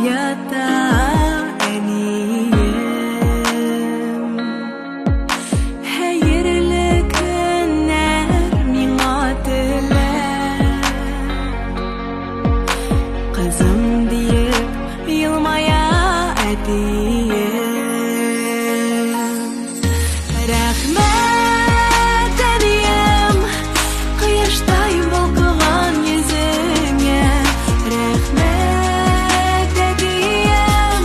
ята әнием. Хәерле көннәр миңа теләп, кызым диеп елмая әтием. Рәхмәт әнием, кояштай балкыган йөзеңә. Рәхмәт әтием,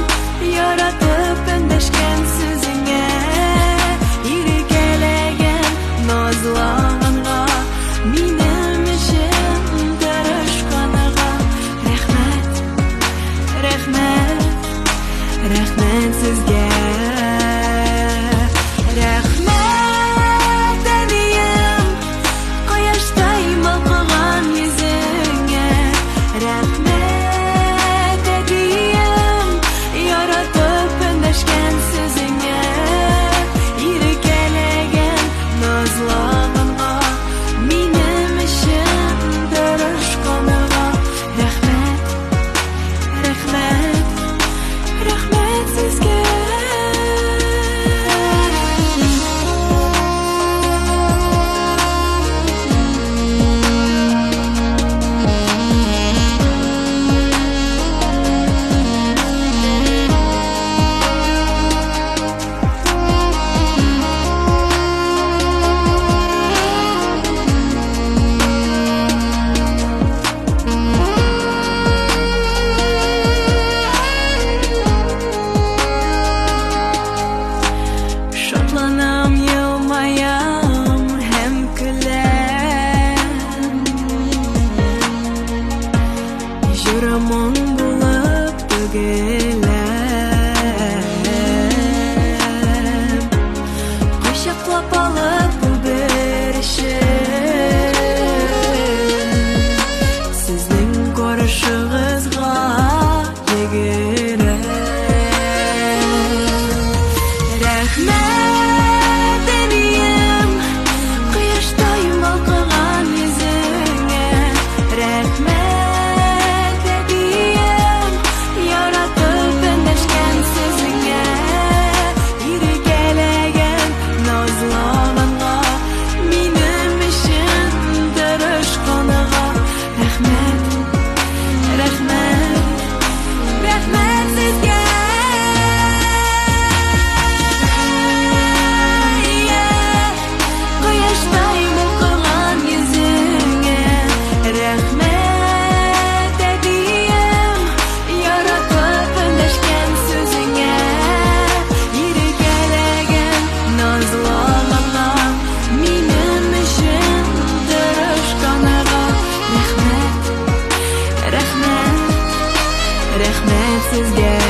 яратып өндәшкән сүзеңә. Иркәләгән назлаганга, минем өчен тырышканга. Рәхмәт, рәхмәт, рәхмәт сезгә. Рәхмәт әнием, кояштай балкыган йөзеңә. Рәхмәт әтием, яратып өндәшкән сүзеңә. Иркәләгән назлаганга, минем өчен тырышканга. Рәхмәт, рәхмәт, рәхмәт сезгә. Шатланам, елмаям һәм көләм. Җырымың булып төгеләм. Кочаклап алып бу беришем, сезнең карашыгызга йөгерәм. Рәхмәт әнием, кояштай балкыган йөзеңә. Рәхмәт әтием, яратып өндәшкән сүзеңә. Иркәләгән назлаганга, минем өчен тырышканга. Рәхмәт, рәхмәт, рәхмәт сезгә. Кояштай балкыган йөзеңә. Рәхмәт әтием, яратып өндәшкән сүзеңә. Иркәләгән назлаганга, минем өчен тырышканга. Рәхмәт, рәхмәт, рәхмәт сезгә.